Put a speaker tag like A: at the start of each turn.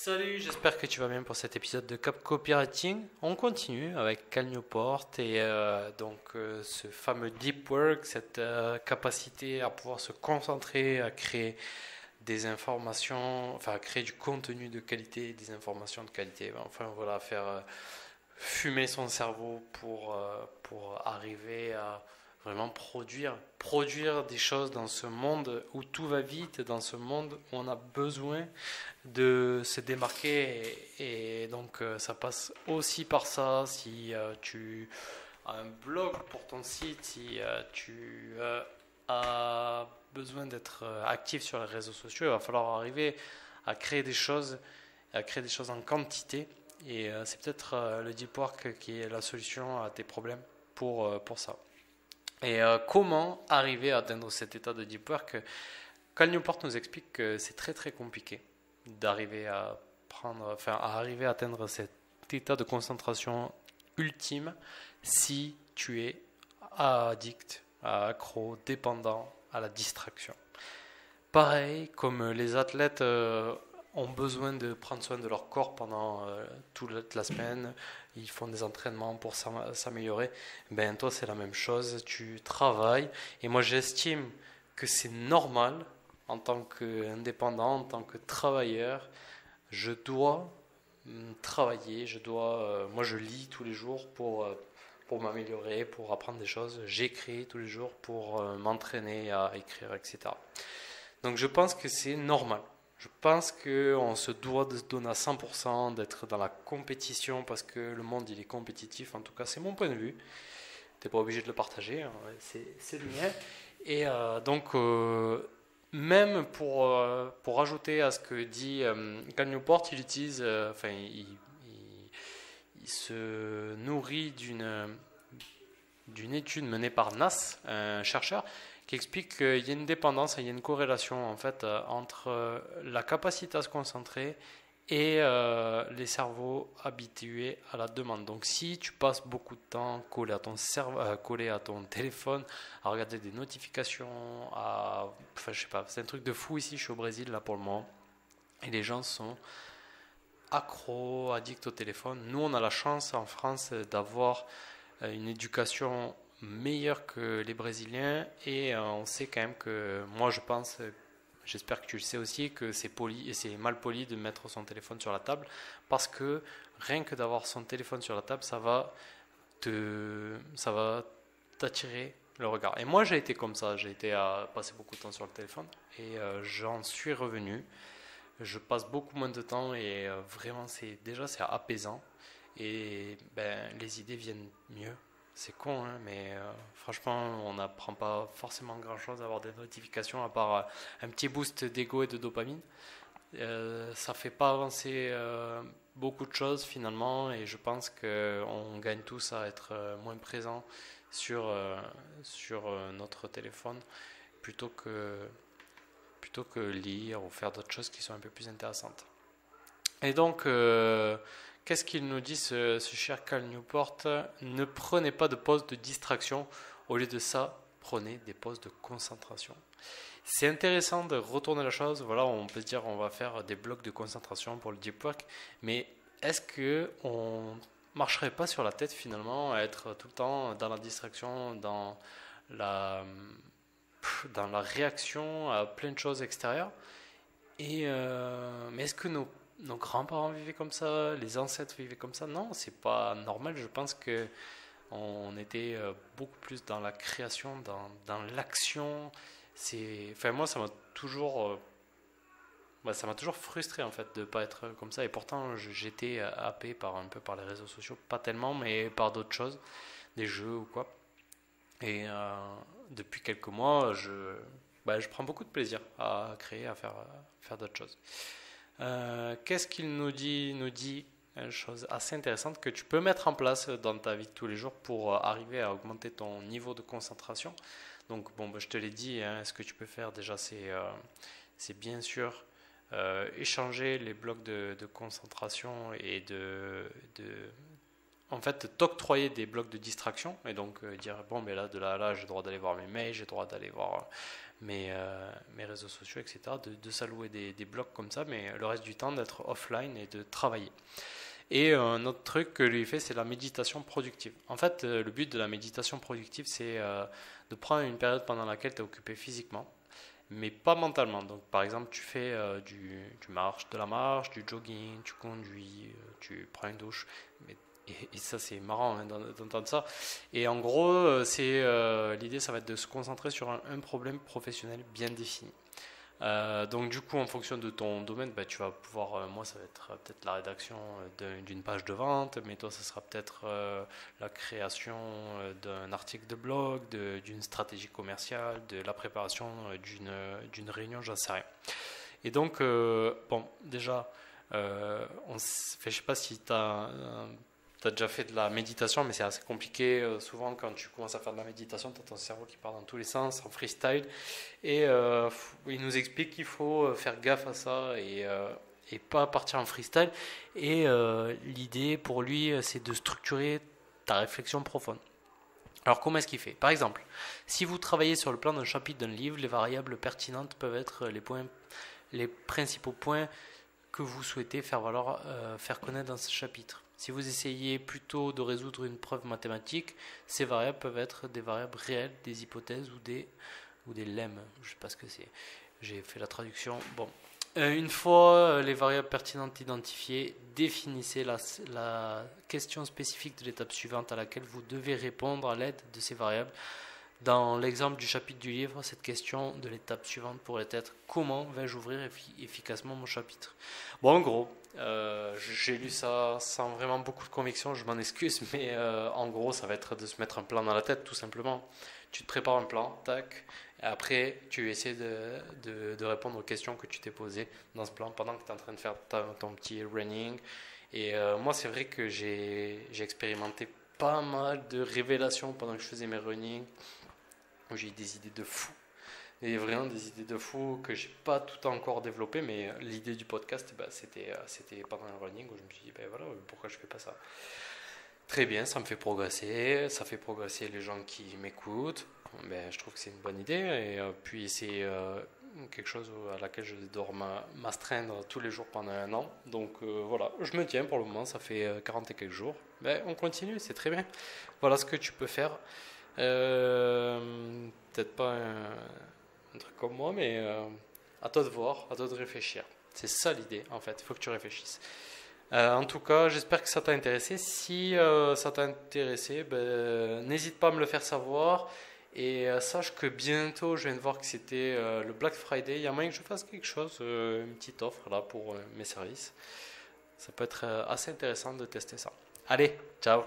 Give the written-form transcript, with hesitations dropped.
A: Salut, j'espère que tu vas bien pour cet épisode de Cap Copywriting. On continue avec Cal Newport et ce fameux deep work, cette capacité à pouvoir se concentrer, à créer des informations, enfin à créer du contenu de qualité, des informations de qualité. Enfin voilà, faire fumer son cerveau pour arriver à vraiment produire des choses dans ce monde où tout va vite, dans ce monde où on a besoin de se démarquer et ça passe aussi par ça. Si tu as un blog pour ton site, si tu as besoin d'être actif sur les réseaux sociaux, il va falloir arriver à créer des choses, en quantité et c'est peut-être le deep work qui est la solution à tes problèmes pour ça. Et comment arriver à atteindre cet état de deep work? Cal Newport nous explique que c'est très très compliqué d'arriver à arriver à atteindre cet état de concentration ultime si tu es addict, accro, dépendant à la distraction. Pareil, comme les athlètes ont besoin de prendre soin de leur corps pendant toute la semaine, ils font des entraînements pour s'améliorer, ben toi c'est la même chose, tu travailles, et moi j'estime que c'est normal en tant qu'indépendant, en tant que travailleur, je dois travailler, moi je lis tous les jours pour m'améliorer, pour apprendre des choses, j'écris tous les jours pour m'entraîner à écrire, etc. Donc je pense que c'est normal. Je pense qu'on se doit de se donner à 100%, d'être dans la compétition parce que le monde il est compétitif, en tout cas c'est mon point de vue. Tu n'es pas obligé de le partager, hein, c'est le mien. Et même pour ajouter à ce que dit Cal Newport, il utilise, il se nourrit d'une étude menée par Nass, un chercheur, qui explique qu'il y a une dépendance, il y a une corrélation en fait entre la capacité à se concentrer et les cerveaux habitués à la demande. Donc si tu passes beaucoup de temps collé à ton collé à ton téléphone, à regarder des notifications, enfin je sais pas, c'est un truc de fou ici. Je suis au Brésil là pour le moment et les gens sont accros, addicts au téléphone. Nous on a la chance en France d'avoir une éducation meilleure que les Brésiliens et on sait quand même que moi je pense, j'espère que tu le sais aussi, que c'est poli et c'est mal poli de mettre son téléphone sur la table parce que rien que d'avoir son téléphone sur la table ça va t'attirer le regard. Et moi j'ai été comme ça, j'ai été à passer beaucoup de temps sur le téléphone et j'en suis revenu. Je passe beaucoup moins de temps et vraiment c'est apaisant et ben, les idées viennent mieux. C'est con, hein, mais franchement, on n'apprend pas forcément grand-chose à avoir des notifications à part un petit boost d'ego et de dopamine. Ça fait pas avancer beaucoup de choses finalement, et je pense qu'on gagne tous à être moins présents sur notre téléphone plutôt que lire ou faire d'autres choses qui sont un peu plus intéressantes. Et donc, qu'est-ce qu'il nous dit ce cher Cal Newport? Ne prenez pas de pause de distraction. Au lieu de ça, prenez des pauses de concentration. C'est intéressant de retourner la chose. Voilà, on peut se dire on va faire des blocs de concentration pour le deep work. Mais est-ce qu'on marcherait pas sur la tête finalement à être tout le temps dans la distraction, la, dans la réaction à plein de choses extérieures? Mais est-ce que nos grands-parents vivaient comme ça, les ancêtres vivaient comme ça? Non, c'est pas normal. Je pense que on était beaucoup plus dans la création, dans l'action. Enfin moi, ça m'a toujours frustré en fait de pas être comme ça. Et pourtant, j'étais happé un peu par les réseaux sociaux, pas tellement, mais par d'autres choses, des jeux ou quoi. Et depuis quelques mois, je prends beaucoup de plaisir à créer, à faire d'autres choses. Qu'est-ce qu'il nous dit? Il nous dit une chose assez intéressante que tu peux mettre en place dans ta vie de tous les jours pour arriver à augmenter ton niveau de concentration. Donc bon, je te l'ai dit, hein, ce que tu peux faire déjà, c'est bien sûr échanger les blocs de concentration et en fait t'octroyer des blocs de distraction et donc dire bon mais là de là à là j'ai le droit d'aller voir mes mails, j'ai le droit d'aller voir mes réseaux sociaux, etc. De s'allouer des blocs comme ça, mais le reste du temps d'être offline et de travailler. Et un autre truc que lui fait, c'est la méditation productive. En fait, le but de la méditation productive, c'est de prendre une période pendant laquelle tu es occupé physiquement, mais pas mentalement. Donc, par exemple, tu fais de la marche, du jogging, tu conduis, tu prends une douche. Et ça, c'est marrant hein, d'entendre ça. Et en gros, l'idée, ça va être de se concentrer sur un problème professionnel bien défini. Donc du coup en fonction de ton domaine bah, tu vas pouvoir moi ça va être peut-être la rédaction d'une page de vente, mais toi ça sera peut-être la création d'un article de blog, d'une stratégie commerciale, de la préparation d'une réunion, j'en sais rien. Et donc bon déjà je sais pas si tu as déjà fait de la méditation, mais c'est assez compliqué. Souvent, quand tu commences à faire de la méditation, tu as ton cerveau qui part dans tous les sens, en freestyle. Et il nous explique qu'il faut faire gaffe à ça et pas partir en freestyle. Et l'idée pour lui, c'est de structurer ta réflexion profonde. Alors, comment est-ce qu'il fait? Par exemple, si vous travaillez sur le plan d'un chapitre d'un livre, les variables pertinentes peuvent être les principaux points que vous souhaitez faire connaître dans ce chapitre. Si vous essayez plutôt de résoudre une preuve mathématique, ces variables peuvent être des variables réelles, des hypothèses ou des lemmes. Je ne sais pas ce que c'est. J'ai fait la traduction. Bon. Une fois les variables pertinentes identifiées, définissez la question spécifique de l'étape suivante à laquelle vous devez répondre à l'aide de ces variables. Dans l'exemple du chapitre du livre, cette question de l'étape suivante pourrait être: comment vais-je ouvrir efficacement mon chapitre? Bon, en gros, j'ai lu ça sans vraiment beaucoup de conviction, je m'en excuse, mais en gros, ça va être de se mettre un plan dans la tête, tout simplement. Tu te prépares un plan, tac, et après, tu essaies de répondre aux questions que tu t'es posées dans ce plan pendant que tu es en train de faire ton petit running. Et moi, c'est vrai que j'ai expérimenté pas mal de révélations pendant que je faisais mes running, où j'ai eu des idées de fou. Et vraiment des idées de fou que j'ai pas tout encore développées, mais l'idée du podcast, bah, c'était pendant un running où je me suis dit, ben voilà, pourquoi je fais pas ça? Très bien, ça me fait progresser, ça fait progresser les gens qui m'écoutent. Ben, je trouve que c'est une bonne idée, et puis c'est quelque chose à laquelle je dois m'astreindre tous les jours pendant un an. Donc voilà, je me tiens pour le moment, ça fait 40 et quelques jours. Ben, on continue, c'est très bien. Voilà ce que tu peux faire. Peut-être pas un truc comme moi, mais à toi de voir, à toi de réfléchir. C'est ça l'idée, en fait, il faut que tu réfléchisses. En tout cas, j'espère que ça t'a intéressé. Si ça t'a intéressé, ben, n'hésite pas à me le faire savoir. Et sache que bientôt, je viens de voir que c'était le Black Friday. Il y a moyen que je fasse quelque chose, une petite offre là pour mes services. Ça peut être assez intéressant de tester ça. Allez, ciao!